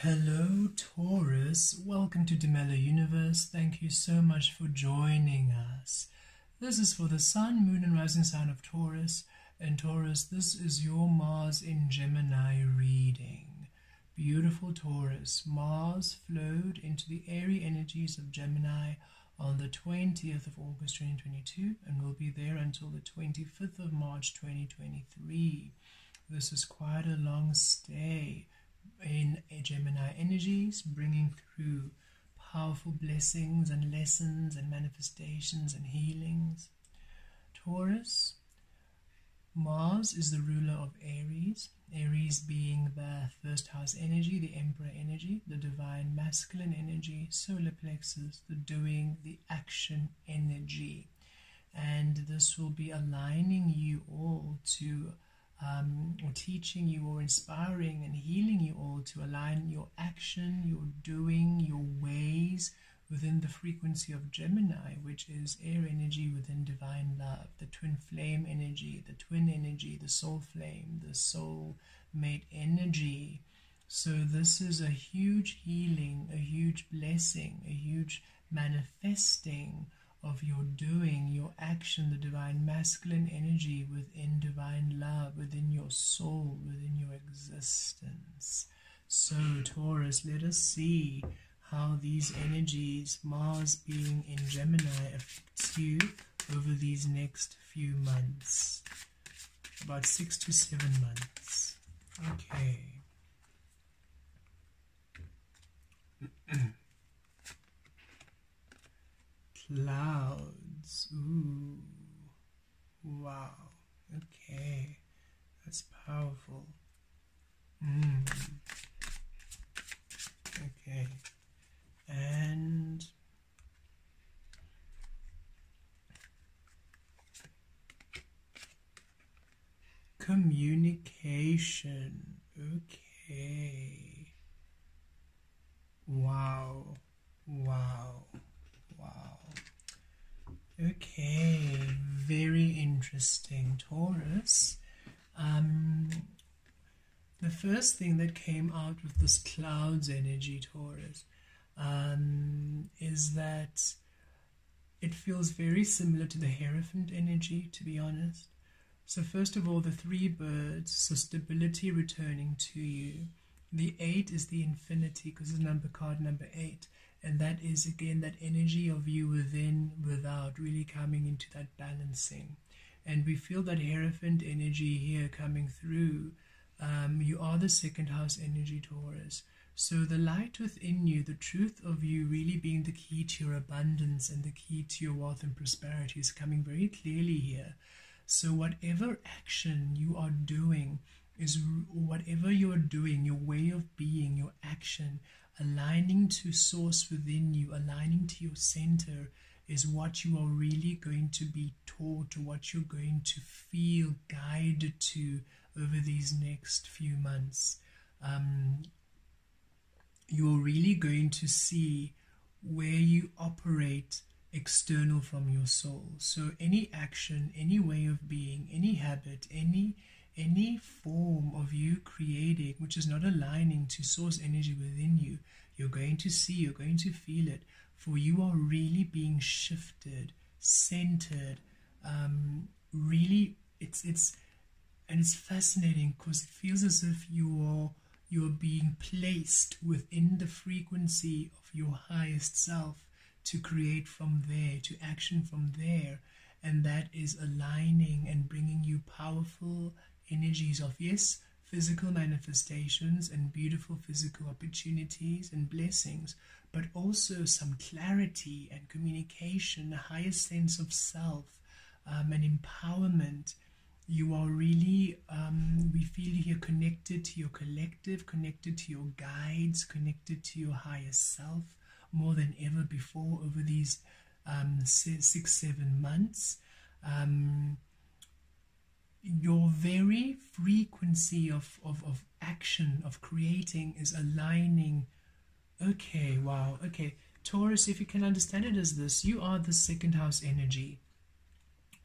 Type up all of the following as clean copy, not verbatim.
Hello Taurus, welcome to Demelo Universe. Thank you so much for joining us. This is for the Sun, Moon and Rising sign of Taurus. And Taurus, this is your Mars in Gemini reading. Beautiful Taurus, Mars flowed into the airy energies of Gemini on the 20th of August 2022 and will be there until the 25th of March 2023. This is quite a long stay in Gemini energies, bringing through powerful blessings and lessons and manifestations and healings. Taurus, Mars is the ruler of Aries, Aries being the first house energy, the Emperor energy, the divine masculine energy, solar plexus, the doing, the action energy. And this will be aligning you all to or teaching you or inspiring and healing you all to align your action, your doing, your ways within the frequency of Gemini, which is air energy within divine love, the twin flame energy, the twin energy, the soul flame, the soul mate energy. So this is a huge healing, a huge blessing, a huge manifesting of your doing, your action, the divine masculine energy within divine love, within your soul, within your existence. So Taurus, let us see how these energies, Mars being in Gemini, affects you over these next few months. About 6 to 7 months. Okay. Clouds. Ooh. Wow. Okay. That's powerful. Okay. And communication. Okay. Wow. Wow. Wow. Okay, very interesting, Taurus. The first thing that came out with this clouds energy, Taurus, is that it feels very similar to the Hierophant energy, to be honest. So first of all, the 3 birds, so stability returning to you. The 8 is the infinity, because it's card number 8. And that is, again, that energy of you within, without, really coming into that balancing. And we feel that Hierophant energy here coming through. You are the second house energy, Taurus. So the light within you, the truth of you really being the key to your abundance and the key to your wealth and prosperity is coming very clearly here. So whatever action you are doing, whatever you are doing, your way of being, your action, aligning to source within you, aligning to your center, is what you are really going to be taught, or what you're going to feel guided to over these next few months. You're really going to see where you operate external from your soul. So any action, any way of being, any habit, any form of you creating which is not aligning to source energy within you, you're going to see, you're going to feel it, for you are really being shifted, centered. Really, it's fascinating, because it feels as if you're being placed within the frequency of your highest self to create from there, to action from there, and that is aligning and bringing you powerful energies of, yes, physical manifestations and beautiful physical opportunities and blessings, but also some clarity and communication, a higher sense of self, and empowerment. You are really, we feel here, connected to your collective, connected to your guides, connected to your higher self more than ever before over these 6-7 months. Your very frequency of action, of creating, is aligning. Okay, wow. Okay, Taurus, if you can understand it as this, you are the second house energy.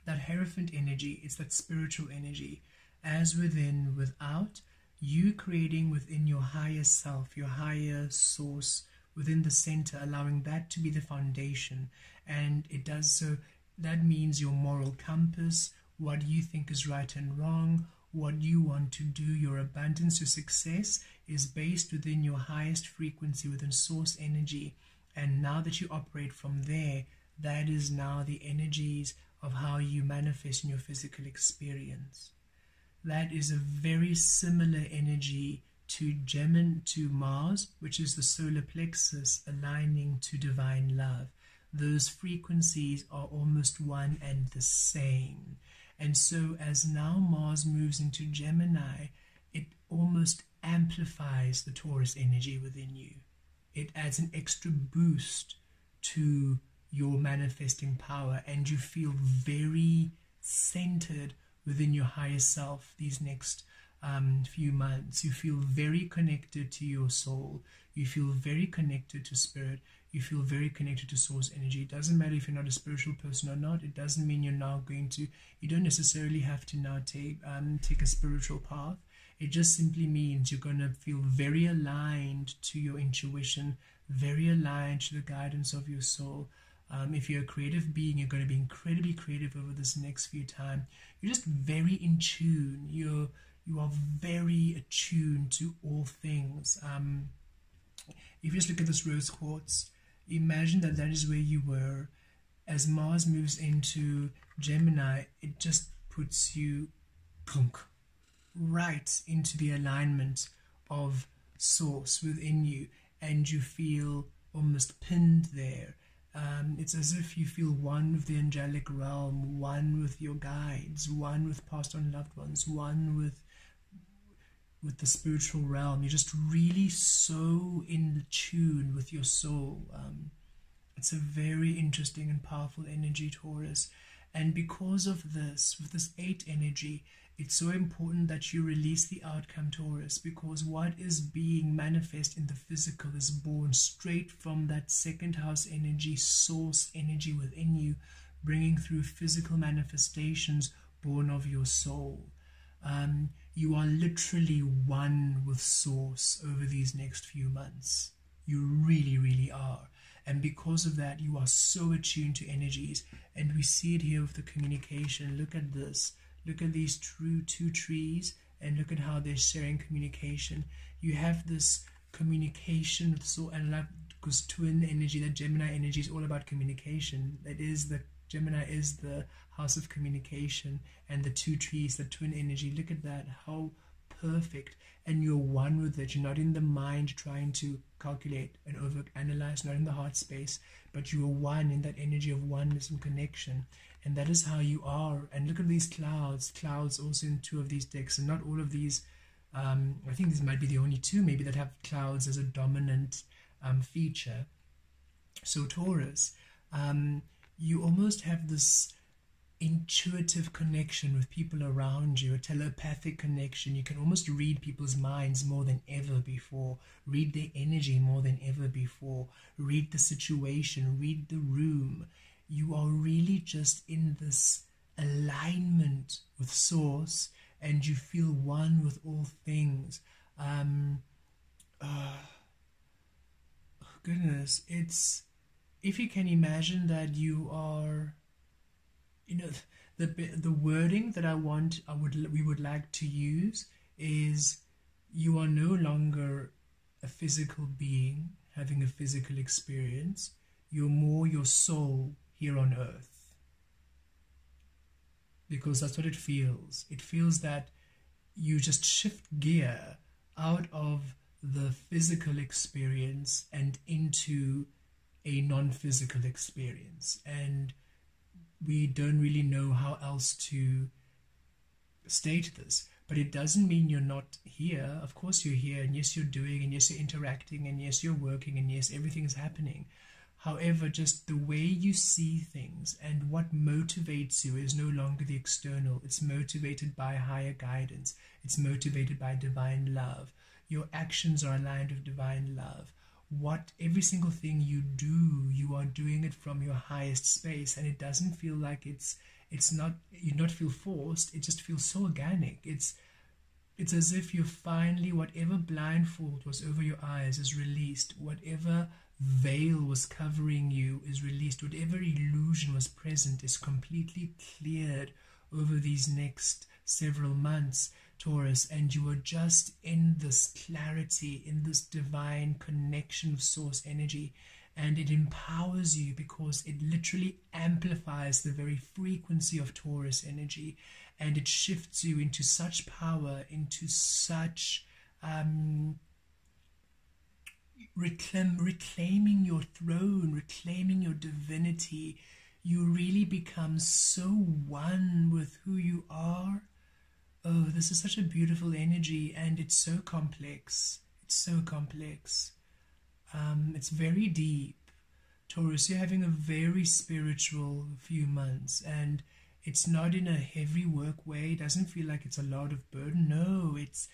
That Hierophant energy is that spiritual energy. As within, without, you creating within your higher self, your higher source, within the center, allowing that to be the foundation. And it does so, that means your moral compass, what you think is right and wrong, what you want to do, your abundance, your success is based within your highest frequency, within source energy. And now that you operate from there, that is now the energies of how you manifest in your physical experience. That is a very similar energy to Gemini, to Mars, which is the solar plexus aligning to divine love. Those frequencies are almost one and the same. And so as now Mars moves into Gemini, it almost amplifies the Taurus energy within you. It adds an extra boost to your manifesting power, and you feel very centered within your higher self these next few months. You feel very connected to your soul. You feel very connected to spirit. You feel very connected to source energy. It doesn't matter if you're not a spiritual person or not. It doesn't mean you're now going to, you don't necessarily have to now take a spiritual path. It just simply means you're going to feel very aligned to your intuition, very aligned to the guidance of your soul. If you're a creative being, you're going to be incredibly creative over this next few time. You're just very in tune. You are very attuned to all things. If you just look at this rose quartz, imagine that that is where you were. As Mars moves into Gemini, it just puts you right into the alignment of source within you, and you feel almost pinned there. It's as if you feel one with the angelic realm, one with your guides, one with past on loved ones, one with the spiritual realm. You're just really so in tune with your soul. It's a very interesting and powerful energy, Taurus. And because of this, with this 8 energy, it's so important that you release the outcome, Taurus, because what is being manifest in the physical is born straight from that second house energy, source energy within you, bringing through physical manifestations born of your soul. You are literally one with source over these next few months. You really, really are. And because of that, you are so attuned to energies. And we see it here with the communication. Look at this. Look at these two trees, and look at how they're sharing communication. You have this communication with soul, and like, because twin energy, that Gemini energy is all about communication. That is the Gemini is the house of communication, and the 2 trees, the twin energy. Look at that, how perfect. And you're one with it. You're not in the mind trying to calculate and overanalyze, not in the heart space, but you are one in that energy of oneness and connection. And that is how you are. And look at these clouds also in 2 of these decks, and not all of these. I think these might be the only 2 maybe that have clouds as a dominant feature. So Taurus, you almost have this intuitive connection with people around you, a telepathic connection. You can almost read people's minds more than ever before, read their energy more than ever before, read the situation, read the room. You are really just in this alignment with source, and you feel one with all things. Goodness, it's, if you can imagine that you are, you know, the wording that we would like to use is, you are no longer a physical being having a physical experience. You're more your soul here on earth, because that's what it feels. It feels that you just shift gear out of the physical experience and into a non-physical experience, and we don't really know how else to state this. But it doesn't mean you're not here. Of course you're here, and yes, you're doing, and yes, you're interacting, and yes, you're working, and yes, everything is happening. However, just the way you see things and what motivates you is no longer the external. It's motivated by higher guidance. It's motivated by divine love. Your actions are aligned with divine love. Every single thing you do, you are doing it from your highest space, and it doesn't feel like you not feel forced. It just feels so organic. It's It's as if you finally, whatever blindfold was over your eyes is released, whatever veil was covering you is released, whatever illusion was present is completely cleared over these next several months, Taurus, and you are just in this clarity, in this divine connection with source energy, and it empowers you because it literally amplifies the very frequency of Taurus energy, and it shifts you into such power, into such reclaiming your throne, reclaiming your divinity. You really become so one with who you are. Oh, this is such a beautiful energy, and it's so complex. It's so complex. It's very deep. Taurus, you're having a very spiritual few months, and it's not in a heavy work way. It doesn't feel like it's a lot of burden. No, it's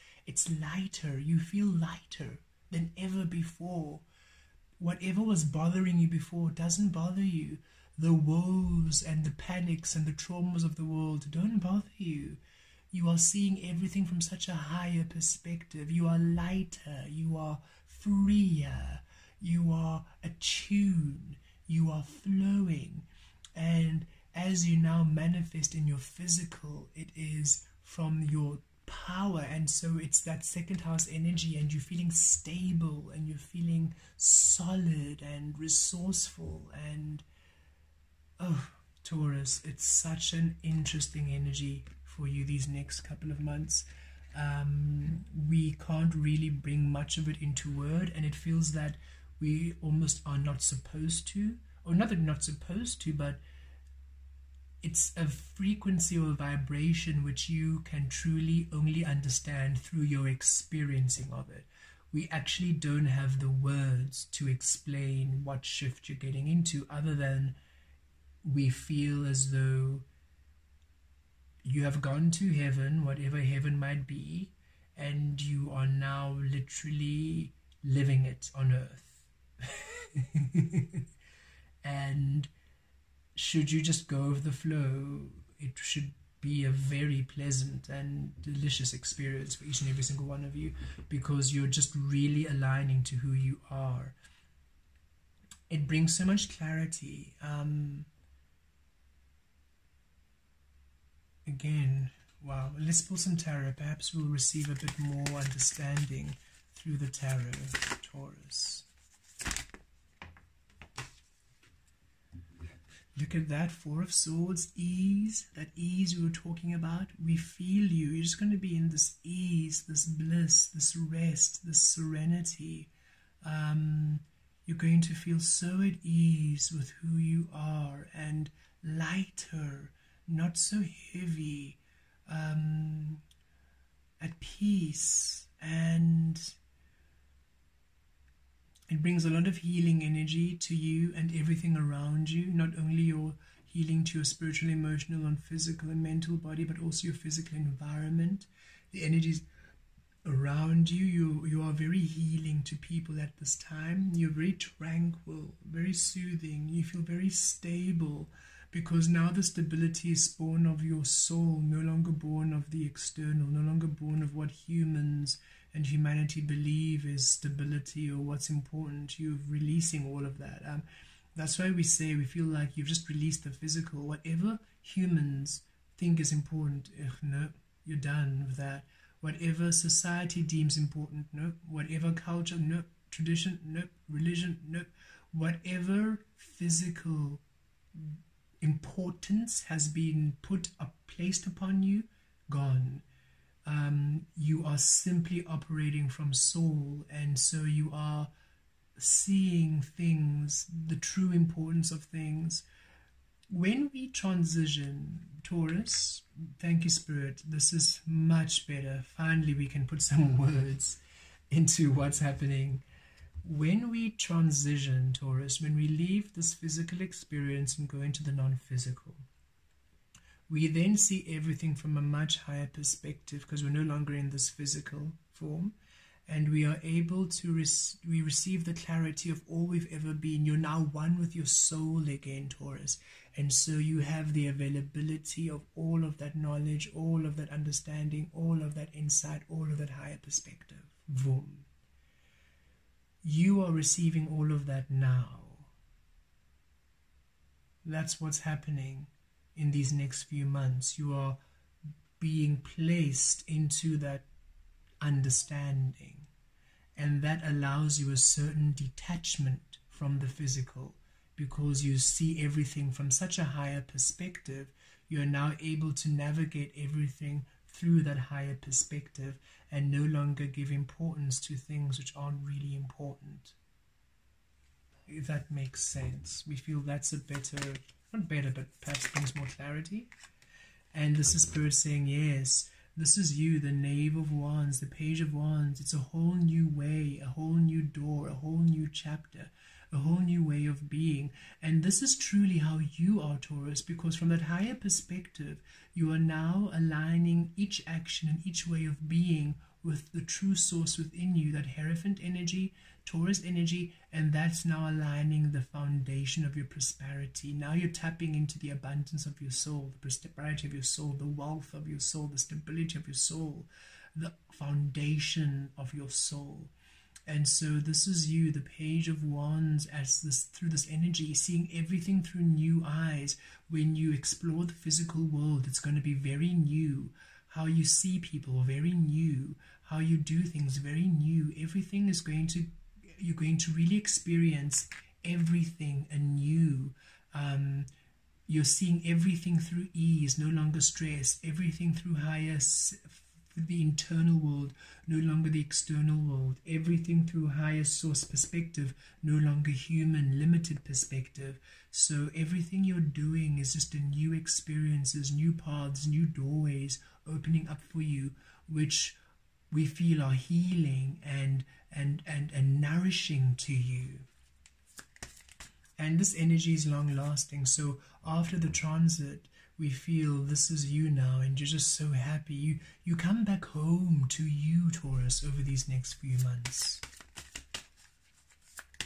lighter. You feel lighter than ever before. Whatever was bothering you before doesn't bother you. The woes and the panics and the traumas of the world don't bother you. You are seeing everything from such a higher perspective. You are lighter. You are freer. You are attuned. You are flowing. And as you now manifest in your physical, it is from your power, and so it's that second house energy, and you're feeling stable, and you're feeling solid and resourceful. And oh, Taurus, it's such an interesting energy for you these next couple of months. We can't really bring much of it into word, and it feels that we almost are not supposed to, or not that not supposed to, but it's a frequency or a vibration which you can truly only understand through your experiencing of it. We actually don't have the words to explain what shift you're getting into, other than we feel as though you have gone to heaven, whatever heaven might be, and you are now literally living it on earth. And should you just go with the flow, it should be a very pleasant and delicious experience for each and every single one of you, because you're just really aligning to who you are. It brings so much clarity. Again, wow, let's pull some tarot. Perhaps we'll receive a bit more understanding through the tarot, Taurus. Look at that, Four of Swords, ease, that ease we were talking about. We feel you. You're just going to be in this ease, this bliss, this rest, this serenity. You're going to feel so at ease with who you are, and lighter, not so heavy, at peace. And it brings a lot of healing energy to you and everything around you, not only your healing to your spiritual, emotional, and physical and mental body, but also your physical environment. The energies around you, you are very healing to people at this time. You're very tranquil, very soothing. You feel very stable, because now the stability is born of your soul, no longer born of the external, no longer born of what humans and humanity believe is stability or what's important. You're releasing all of that. That's why we say we feel like you've just released the physical. Whatever humans think is important, no, you're done with that. Whatever society deems important, no. Whatever culture, no. Tradition, no. Religion, no. Whatever physical importance has been placed upon you, gone. You are simply operating from soul, and so you are seeing things, the true importance of things. When we transition, Taurus, thank you, Spirit, this is much better. Finally, we can put some words into what's happening. When we transition, Taurus, when we leave this physical experience and go into the non-physical, we then see everything from a much higher perspective, because we're no longer in this physical form, and we are able to receive the clarity of all we've ever been. You're now one with your soul again, Taurus, And so you have the availability of all of that knowledge, all of that understanding, all of that insight, all of that higher perspective. Boom. You are receiving all of that now. That's what's happening in these next few months. You are being placed into that understanding, and that allows you a certain detachment from the physical, because you see everything from such a higher perspective. You are now able to navigate everything through that higher perspective and no longer give importance to things which aren't really important. If that makes sense. We feel that's a better, not better, but perhaps brings more clarity. And this is Spirit saying, yes, this is you, the Knave of Wands, the Page of Wands. It's a whole new way, a whole new door, a whole new chapter, a whole new way of being. And this is truly how you are, Taurus, because from that higher perspective, you are now aligning each action and each way of being with the true source within you, that Hierophant energy, Taurus energy, and that's now aligning the foundation of your prosperity. Now you're tapping into the abundance of your soul, the prosperity of your soul, the wealth of your soul, the stability of your soul, the foundation of your soul. And so this is you, the Page of Wands, as this, through this energy, seeing everything through new eyes. When you explore the physical world, it's going to be very new. How you see people, very new. How you do things, very new. Everything is going to, you're going to really experience everything anew. You're seeing everything through ease, no longer stress. Everything through higher, the internal world, no longer the external world. Everything through higher source perspective, no longer human limited perspective. So everything you're doing is just a new experiences, new paths, new doorways opening up for you, which we feel are healing and nourishing to you. And this energy is long lasting. So after the transit, we feel this is you now, and you're just so happy. You come back home to you, Taurus, over these next few months.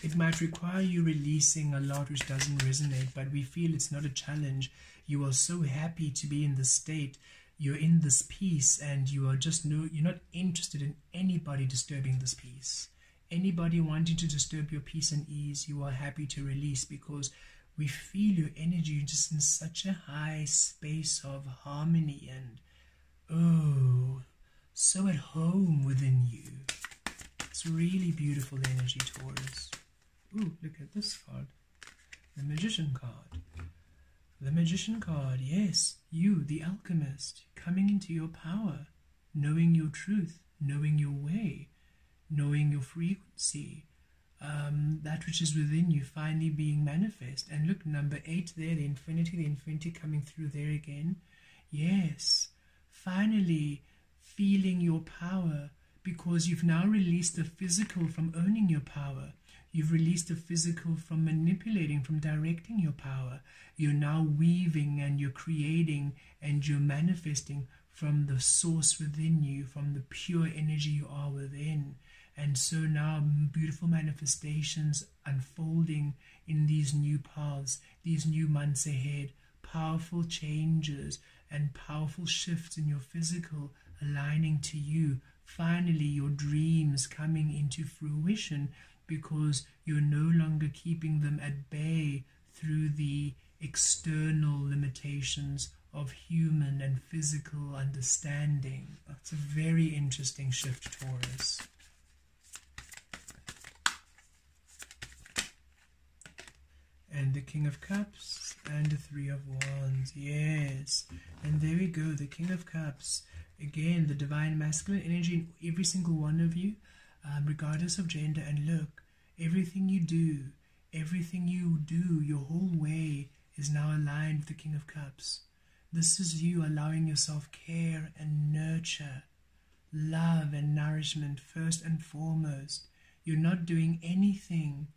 It might require you releasing a lot which doesn't resonate, but we feel it's not a challenge. You are so happy to be in this state. You're in this peace, and you are just you're not interested in anybody disturbing this peace. Anybody wanting to disturb your peace and ease, you are happy to release, because we feel your energy just in such a high space of harmony and, oh, so at home within you. It's really beautiful energy, Taurus. Ooh, look at this card. The Magician card. The Magician card, yes. You, the alchemist, coming into your power, knowing your truth, knowing your way, knowing your frequency. That which is within you finally being manifest. And look, number 8 there, the infinity coming through there again. Yes, finally feeling your power, because you've now released the physical from owning your power. You've released the physical from manipulating, from directing your power. You're now weaving and you're creating and you're manifesting from the source within you, from the pure energy you are within. And so now beautiful manifestations unfolding in these new paths, these new months ahead, powerful changes and powerful shifts in your physical aligning to you. Finally, your dreams coming into fruition, because you're no longer keeping them at bay through the external limitations of human and physical understanding. It's a very interesting shift, Taurus. And the King of Cups and the Three of Wands, yes. And there we go, the King of Cups. Again, the divine masculine energy in every single one of you, regardless of gender. And look, everything you do, your whole way is now aligned with the King of Cups. This is you allowing yourself care and nurture, love and nourishment first and foremost. You're not doing anything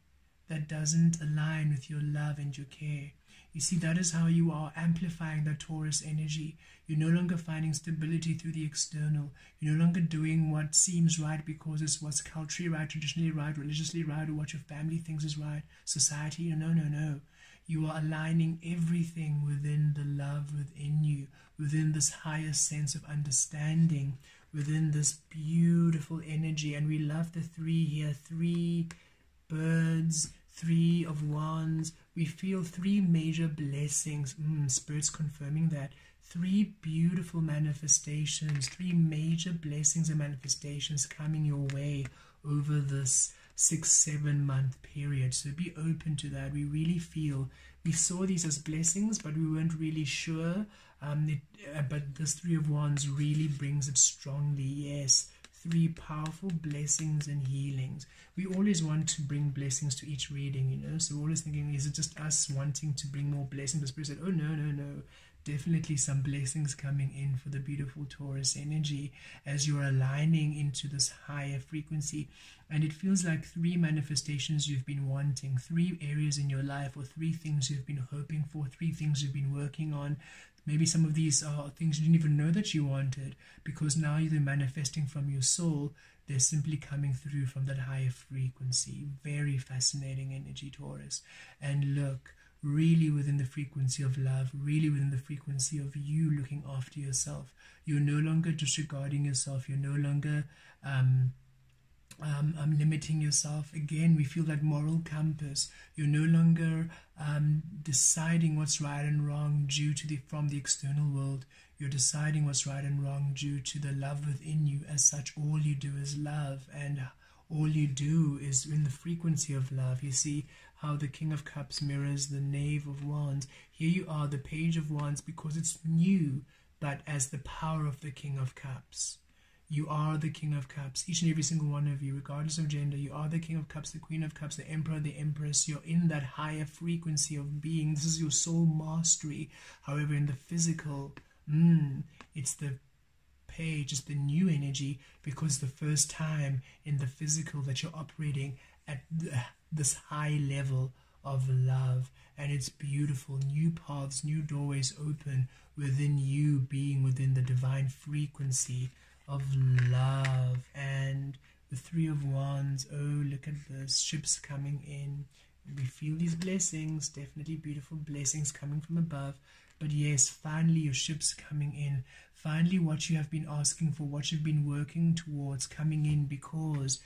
that doesn't align with your love and your care. You see, that is how you are amplifying the Taurus energy. You're no longer finding stability through the external. You're no longer doing what seems right because it's what's culturally right, traditionally right, religiously right, or what your family thinks is right, society. No. You are aligning everything within the love within you, within this higher sense of understanding, within this beautiful energy. And we love the 3 here, 3 birds, 3 of wands. We feel 3 major blessings. Spirit's confirming that. 3 beautiful manifestations, 3 major blessings and manifestations coming your way over this 6-7 month period. So be open to that. We really feel, we saw these as blessings, but we weren't really sure. But this 3 of wands really brings it strongly. Yes, 3 powerful blessings and healings. We always want to bring blessings to each reading, you know. So we're always thinking, is it just us wanting to bring more blessings? The Spirit said, oh, no. Definitely some blessings coming in for the beautiful Taurus energy as you're aligning into this higher frequency. And it feels like 3 manifestations you've been wanting, 3 areas in your life, or 3 things you've been hoping for, 3 things you've been working on. Maybe some of these are things you didn't even know that you wanted, because now you're manifesting from your soul. They're simply coming through from that higher frequency. Very fascinating energy, Taurus. And look, really within the frequency of love, really within the frequency of you looking after yourself. You're no longer disregarding yourself. You're no longer limiting yourself. Again, we feel that moral compass. You're no longer deciding what's right and wrong due to from the external world. You're deciding what's right and wrong due to the love within you. As such, all you do is love, and all you do is in the frequency of love. You see how the King of Cups mirrors the Knave of Wands. Here you are, the Page of Wands, because it's new, but as the power of the King of Cups. You are the King of Cups, each and every single one of you, regardless of gender. You are the King of Cups, the Queen of Cups, the Emperor, the Empress. You're in that higher frequency of being. This is your soul mastery. However, in the physical, it's the Page, it's the new energy, because the first time in the physical that you're operating at this high level of love. And it's beautiful. New paths, new doorways open within you, being within the divine frequency of love. And the 3 of Wands, oh, look at this, ships coming in. We feel these blessings, definitely beautiful blessings coming from above. But yes, finally your ship's coming in. Finally what you have been asking for, what you've been working towards, coming in, because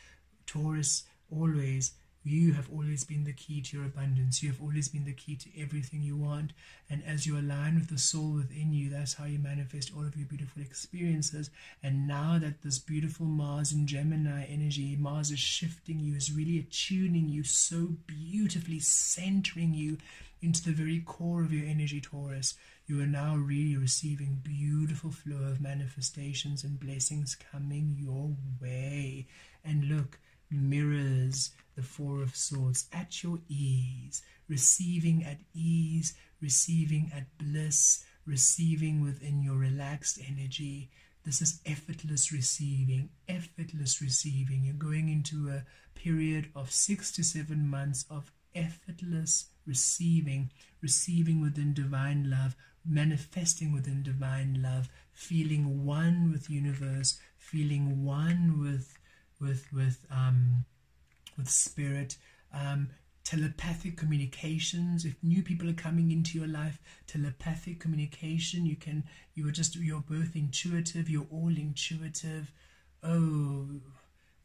Taurus, always, you have always been the key to your abundance. You have always been the key to everything you want. And as you align with the soul within you, that's how you manifest all of your beautiful experiences. And now that this beautiful Mars and Gemini energy, Mars is shifting you, is really attuning you so beautifully, centering you into the very core of your energy, Taurus. You are now really receiving beautiful flow of manifestations and blessings coming your way. And look, mirrors the 4 of Swords at your ease, receiving at ease, receiving at bliss, receiving within your relaxed energy. This is effortless receiving, effortless receiving. You're going into a period of 6 to 7 months of effortless receiving, receiving within divine love, manifesting within divine love, feeling one with universe, feeling one with spirit, telepathic communications. If new people are coming into your life, telepathic communication. You're both intuitive, you're all intuitive. Oh,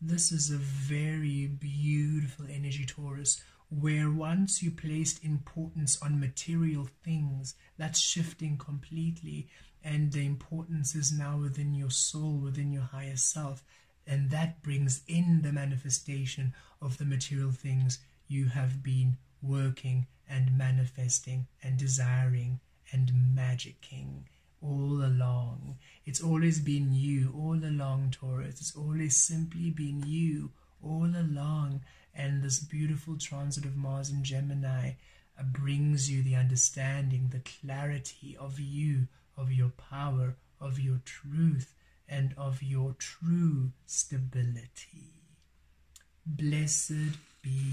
this is a very beautiful energy, Taurus, where once you placed importance on material things, that's shifting completely, and the importance is now within your soul, within your higher self. And that brings in the manifestation of the material things you have been working and manifesting and desiring and magicking all along. It's always been you all along, Taurus. It's always simply been you all along. And this beautiful transit of Mars and Gemini brings you the understanding, the clarity of you, of your power, of your truth, and of your true stability. Blessed be.